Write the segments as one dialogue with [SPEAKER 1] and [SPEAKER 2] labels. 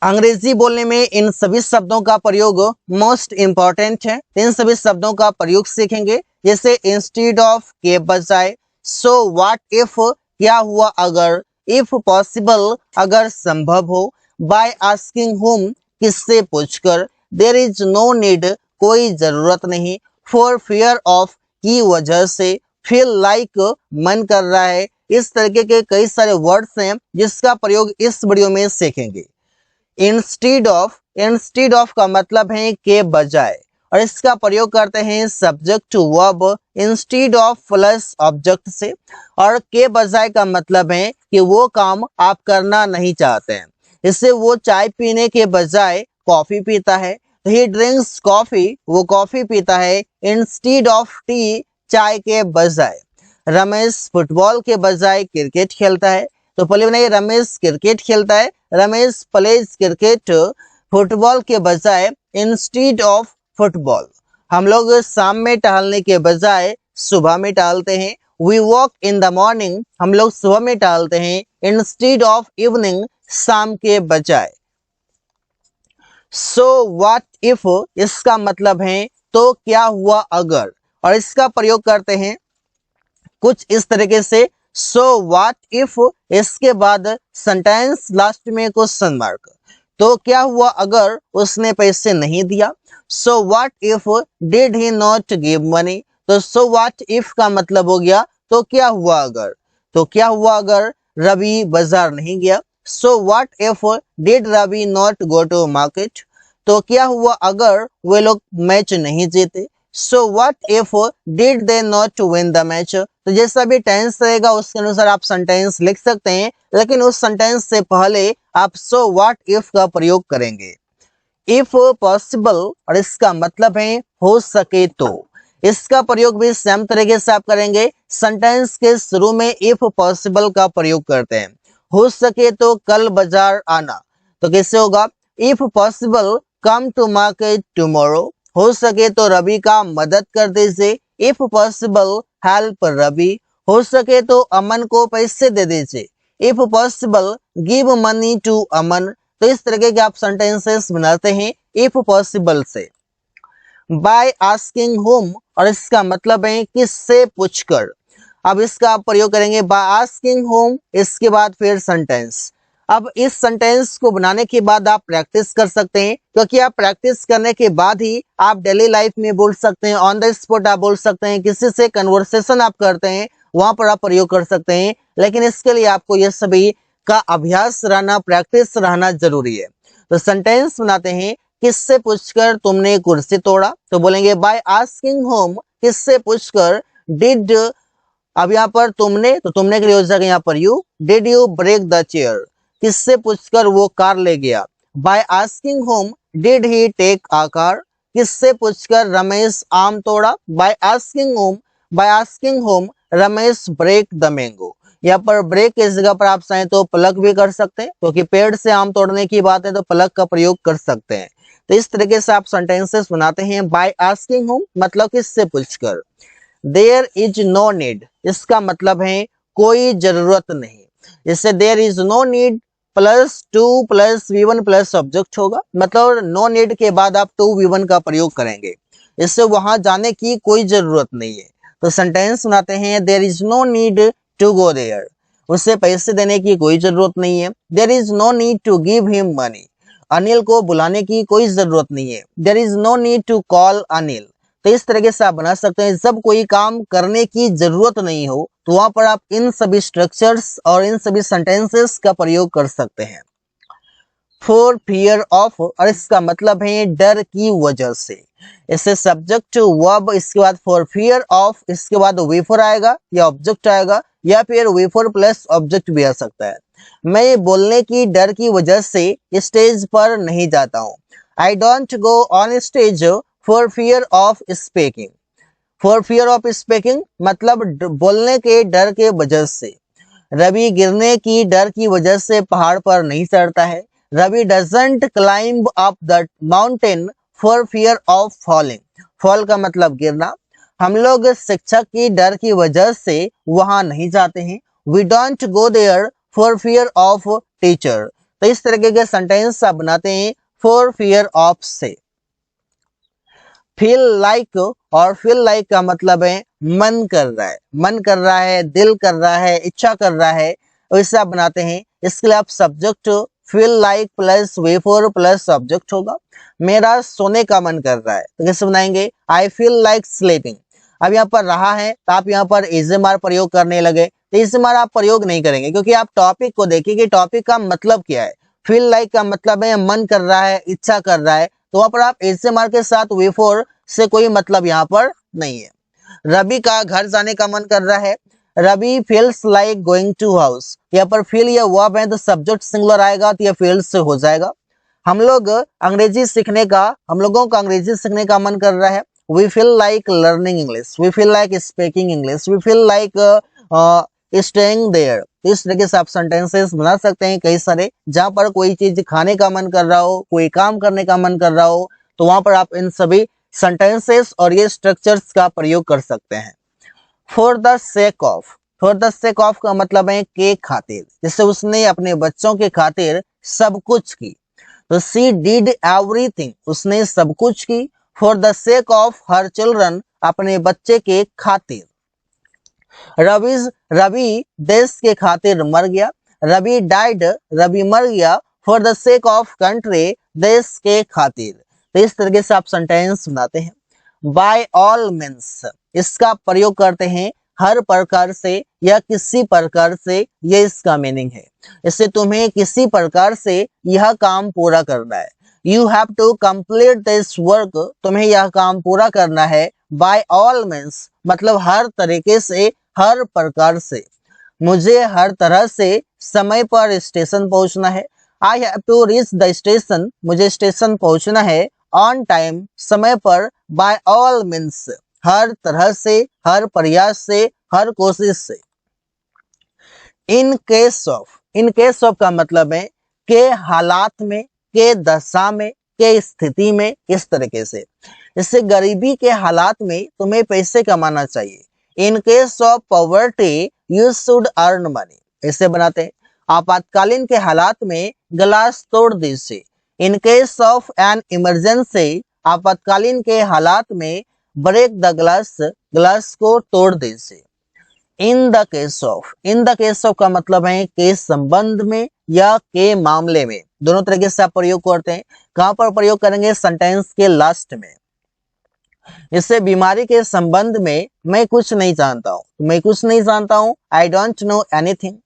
[SPEAKER 1] अंग्रेजी बोलने में इन सभी शब्दों का प्रयोग मोस्ट इम्पॉर्टेंट है। इन सभी शब्दों का प्रयोग सीखेंगे, जैसे इंस्टीड ऑफ के बजाय, सो व्हाट इफ क्या हुआ अगर, इफ पॉसिबल अगर संभव हो, बाय आस्किंग हुम किससे पूछकर, देयर इज नो नीड कोई जरूरत नहीं, फॉर फियर ऑफ की वजह से, फील लाइक मन कर रहा है। इस तरीके के कई सारे वर्ड्स हैं जिसका प्रयोग इस वीडियो में सीखेंगे। इंस्टीड ऑफ का मतलब है के बजाय, और इसका प्रयोग करते हैं subject verb instead of plus object से, और के बजाय का मतलब है कि वो काम आप करना नहीं चाहते हैं। इससे वो चाय पीने के बजाय कॉफी पीता है। ही ड्रिंक्स कॉफी, वो कॉफी पीता है इंस्टीड ऑफ टी, चाय के बजाय। रमेश फुटबॉल के बजाय क्रिकेट खेलता है। तो पहले बनाइए, रमेश क्रिकेट खेलता है, रमेश प्लेज क्रिकेट, फुटबॉल के बजाय इंस्टीड ऑफ फुटबॉल। हम लोग शाम में टहलने के बजाय सुबह में टहलते हैं। We walk in the morning, हम लोग सुबह में टहलते हैं इंस्टीड ऑफ इवनिंग, शाम के बजाय। सो व्हाट इफ, इसका मतलब है तो क्या हुआ अगर, और इसका प्रयोग करते हैं कुछ इस तरीके से, सो व्हाट इफ, इसके बाद सेंटेंस लास्ट में क्वेश्चन मार्क। तो क्या हुआ अगर उसने पैसे नहीं दिया। सो what if did he not give money. तो सो व्हाट इफ का मतलब हो गया तो क्या हुआ अगर। तो क्या हुआ अगर रवि बाजार नहीं गया। So what if did Ravi not go to market. तो क्या हुआ अगर वे लोग मैच नहीं जीते। So what if did they not win the match. तो जैसा भी टेंस रहेगा उसके अनुसार आप सेंटेंस लिख सकते हैं, लेकिन उस सेंटेंस से पहले आप सो व्हाट इफ का प्रयोग करेंगे। इफ पॉसिबल, और इसका मतलब है हो सके तो। इसका प्रयोग भी सेम तरीके से आप करेंगे। सेंटेंस के शुरू में इफ पॉसिबल का प्रयोग करते हैं। हो सके तो कल बाजार आना। तो कैसे होगा, if possible come to market tomorrow. हो सके तो रवि का मदद कर दीजिए। If possible help Ravi. हो सके तो अमन को पैसे दे दीजिए। If possible give money to Aman. तो इस तरीके के आप सेंटेंसेस बनाते हैं इफ पॉसिबल से। बाय आस्किंग हुम, और इसका मतलब है किससे पूछकर। अब इसका आप प्रयोग करेंगे बाय आस्किंग हुम, इसके बाद फिर सेंटेंस। अब इस सेंटेंस को बनाने के बाद आप प्रैक्टिस कर सकते हैं, क्योंकि आप प्रैक्टिस करने के बाद ही आप डेली लाइफ में बोल सकते हैं, ऑन द स्पॉट आप बोल सकते हैं, किसी से कन्वर्सेशन आप करते हैं वहां पर आप प्रयोग कर सकते हैं। लेकिन इसके लिए आपको ये सभी का अभ्यास रहना, प्रैक्टिस रहना जरूरी है। तो सेंटेंस बनाते हैं, किससे पूछकर तुमने कुर्सी तोड़ा। तो बोलेंगे बाय आस्किंग होम, किससे पूछकर। डिड, अब यहाँ पर तुमने, तो तुमने के लिए हो जाएगा यहाँ पर you. Did you break the chair, किससे पूछकर वो कार ले गया। By asking whom did he take a car, किससे पूछकर रमेश आम तोड़ा। By asking whom Ramesh break the mango. यहाँ पर ब्रेक की जगह पर आप चाहें तो प्लक भी कर सकते हैं, क्योंकि पेड़ से आम तोड़ने की बात है तो प्लक का प्रयोग कर सकते हैं। तो इस तरीके से आप सेंटेंसेस बनाते हैं। बाय आस्किंग होम मतलब किससे पूछकर। देयर इज नो नीड, इसका मतलब है कोई जरूरत नहीं। जैसे there is no need plus to plus V1 plus object होगा, मतलब नो नीड के बाद आप टू V1 का प्रयोग करेंगे। इससे वहां जाने की कोई जरूरत नहीं है। तो सेंटेंस बनाते हैं, there is no need to go there, उसे पैसे देने की कोई जरूरत नहीं है। There is no need to give him money, Anil को बुलाने की कोई जरूरत नहीं है। There is no need to call Anil. तो इस तरीके से आप बना सकते हैं। जब कोई काम करने की जरूरत नहीं हो तो वहां पर आप इन सभी स्ट्रक्चर्स और इन सभी सेंटेंसेस का प्रयोग कर सकते हैं। फॉर फियर ऑफ, और इसका मतलब है डर की वजह से। इससे सब्जेक्ट वर्ब, इसके बाद फॉर फियर ऑफ, इसके बाद वी फॉर आएगा या ऑब्जेक्ट आएगा, या फिर वी फॉर प्लस ऑब्जेक्ट भी आ सकता है। मैं ये बोलने की डर की वजह से स्टेज पर नहीं जाता हूँ। I don't go on stage for fear of speaking. For fear of speaking मतलब बोलने के डर के वजह से। रवि गिरने की डर की वजह से पहाड़ पर नहीं चढ़ता है। Ravi doesn't climb up the mountain for fear of falling. Fall का मतलब गिरना। हम लोग शिक्षक की डर की वजह से वहां नहीं जाते हैं। We don't go there for fear of teacher. तो इस तरीके के सेंटेंस आप बनाते हैं फॉर फियर ऑफ से। फील लाइक और फील लाइक का मतलब है मन कर रहा है, मन कर रहा है, दिल कर रहा है, इच्छा कर रहा है, वैसे आप बनाते हैं। इसके लिए आप subject feel like plus way for plus subject होगा। मेरा सोने का मन कर रहा है तो कैसे बनाएंगे, आई फील लाइक स्लीपिंग। अब यहाँ पर रहा है तो आप यहाँ पर इज़मार प्रयोग करने लगे, तो इज़मार आप प्रयोग नहीं करेंगे क्योंकि आप टॉपिक को देखिए कि टॉपिक का मतलब क्या है। फील लाइक का मतलब है मन कर रहा है, इच्छा कर रहा है, तो वहां पर आप इज़मार के साथ वे फॉर से कोई मतलब यहाँ पर नहीं है। रवि का घर जाने का मन कर रहा है, Ravi feels like going to house. यहाँ पर फील या वर्ब है तो सब्जेक्ट सिंगुलर आएगा तो यह फील्स से हो जाएगा। हम लोग अंग्रेजी सीखने का, हम लोगों का अंग्रेजी सीखने का मन कर रहा है, we feel like learning English, we feel like speaking English, we feel like staying there. इस तरीके से आप सेंटेंसेस बना सकते हैं कई सारे, जहां पर कोई चीज खाने का मन कर रहा हो, कोई काम करने का मन कर रहा हो, तो वहां पर आप इन सभी सेंटेंसेस और ये स्ट्रक्चर्स का प्रयोग कर सकते हैं। For the sake of, for the sake of का मतलब है के खातिर, जैसे उसने अपने बच्चों के खातिर सब कुछ की, तो सी डिड एवरीथिंग, उसने सब कुछ की। For the sake of her children, अपने बच्चे के खातिर। रवि देश के खातिर मर गया, रवि डाइड, रवि मर गया for the sake of country, देश के खातिर। तो इस तरीके से आप सेंटेंस बनाते हैं। बाय ऑल मीन्स, इसका प्रयोग करते हैं हर प्रकार से या किसी प्रकार से, ये इसका मीनिंग है। इससे तुम्हें किसी प्रकार से यह काम पूरा करना है। You have to complete this work, तुम्हें यह काम पूरा करना है। बाय ऑल मीन्स मतलब हर तरीके से, हर प्रकार से। मुझे हर तरह से समय पर स्टेशन पहुंचना है। I have to reach the station, मुझे स्टेशन पहुंचना है ऑन टाइम, समय पर। बाय ऑल मीन्स हर तरह से, हर प्रयास से, हर कोशिश से। In case of, in case of का मतलब है के हालात में, के दशा में, के स्थिति में, इस तरीके से। इससे गरीबी के हालात में तुम्हें पैसे कमाना चाहिए। In case of poverty you should earn money, इसे बनाते हैं। आपातकालीन के हालात में गिलास तोड़ दीजिए। In case of an emergency, आपातकालीन के हालात में ब्रेक द ग्लास, ग्लास को तोड़ दीजिए। In the case of, in the case of का मतलब है के संबंध में या के मामले में, दोनों तरीके से आप प्रयोग करते हैं। कहां पर प्रयोग करेंगे, सेंटेंस के लास्ट में। इससे बीमारी के संबंध में मैं कुछ नहीं जानता हूं, मैं कुछ नहीं जानता हूं, आई डोंट नो एनीथिंग।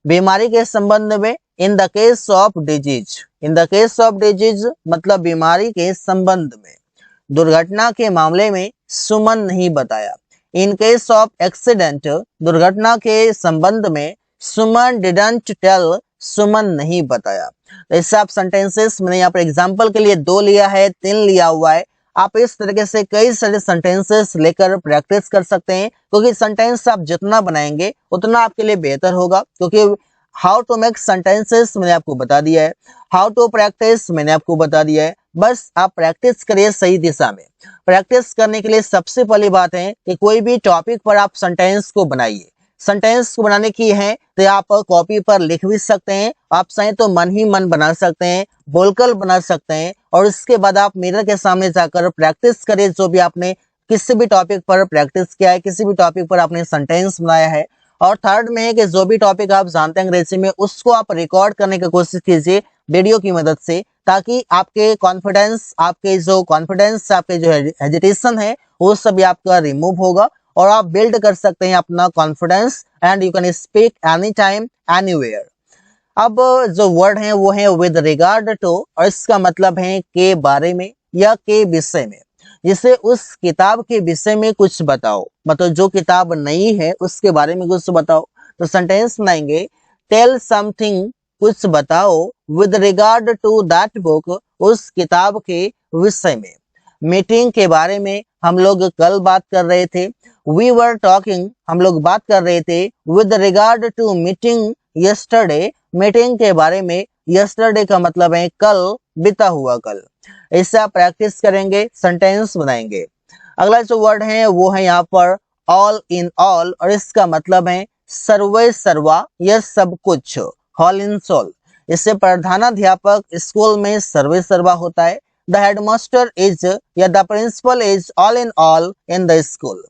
[SPEAKER 1] बीमारी के संबंध में in the case of disease, in the case of disease मतलब बीमारी के संबंध में। दुर्घटना के मामले में सुमन नहीं बताया। इन केस ऑफ एक्सीडेंट, दुर्घटना के संबंध में सुमन डिडंट टेल, सुमन नहीं बताया। तो इससे आप सेंटेंसेस, मैंने यहाँ पर एग्जाम्पल के लिए 2 लिया है, 3 लिया हुआ है। आप इस तरीके से कई सारे सेंटेंसेस लेकर प्रैक्टिस कर सकते हैं, क्योंकि सेंटेंस आप जितना बनाएंगे उतना आपके लिए बेहतर होगा। क्योंकि हाउ टू मेक सेंटेंसेस मैंने आपको बता दिया है, हाउ टू प्रैक्टिस मैंने आपको बता दिया है। बस आप प्रैक्टिस करिए सही दिशा में। प्रैक्टिस करने के लिए सबसे पहली बात है कि कोई भी टॉपिक पर आप सेंटेंस को बनाइए। सेंटेंस को बनाने की है तो आप कॉपी पर लिख भी सकते हैं, आप चाहें तो मन ही मन बना सकते हैं, बोलकर बना सकते हैं, और इसके बाद आप मिरर के सामने जाकर प्रैक्टिस करिए। जो भी आपने किसी भी टॉपिक पर प्रैक्टिस किया है, किसी भी टॉपिक पर आपने सेंटेंस बनाया है। और थर्ड में है कि जो भी टॉपिक आप जानते हैं अंग्रेजी में, उसको आप रिकॉर्ड करने की कोशिश कीजिए वीडियो की मदद से, ताकि आपके कॉन्फिडेंस, आपके जो हेजिटेशन है वो सभी आपका रिमूव होगा, और आप बिल्ड कर सकते हैं अपना confidence, and you can speak any time anywhere. अब जो वर्ड है वो है विद रिगार्ड टू, और इसका मतलब है के बारे में या के विषय में। जिसे उस किताब के विषय में कुछ बताओ, मतलब जो किताब नई है उसके बारे में कुछ बताओ। तो सेंटेंस बनाएंगे, टेल समथिंग, कुछ बताओ, with regard to that book, उस किताब के विषय में। मीटिंग के बारे में हम लोग कल बात कर रहे थे। वी वर टॉकिंग, हम लोग बात कर रहे थे, with regard to meeting yesterday, meeting के बारे में। यस्टरडे का मतलब है कल, बीता हुआ कल। इससे आप प्रैक्टिस करेंगे, सेंटेंस बनाएंगे। अगला जो वर्ड है वो है यहाँ पर ऑल इन ऑल, और इसका मतलब है सर्वे सर्वा या सब कुछ, ऑल इन सोल। इससे प्रधानाध्यापक स्कूल में सर्वे सर्वा होता है। द हेडमास्टर इज या the principal is all in the school.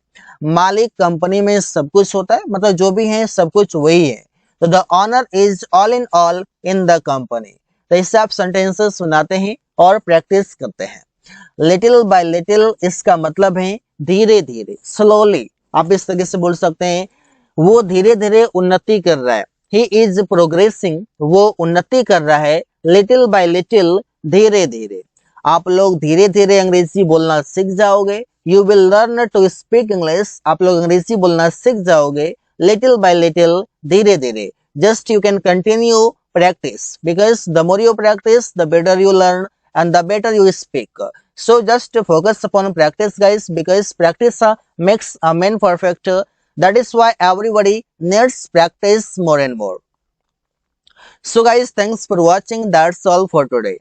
[SPEAKER 1] मालिक कंपनी में सब कुछ होता है, मतलब जो भी है सब कुछ वही है। तो the owner is all in the company. तो इससे आप सेंटेंसेस सुनाते हैं और प्रैक्टिस करते हैं। लिटिल बाय लिटिल इसका मतलब है धीरे धीरे, स्लोली। आप इस तरीके से बोल सकते हैं, वो धीरे धीरे उन्नति कर रहा है। ही इज प्रोग्रेसिंग, वो उन्नति कर रहा है। लिटिल बाय लिटिल, धीरे धीरे। आप लोग धीरे धीरे अंग्रेजी बोलना सीख जाओगे। You will learn to speak English, आप लोग अंग्रेजी बोलना सीख जाओगे लिटिल बाय लिटिल, धीरे धीरे। Just you can continue practice, because the more you practice, the better you learn and the better you speak. So just focus upon practice, guys, because practice makes a man perfect. That is why everybody needs practice more and more. So guys, thanks for watching. That's all for today.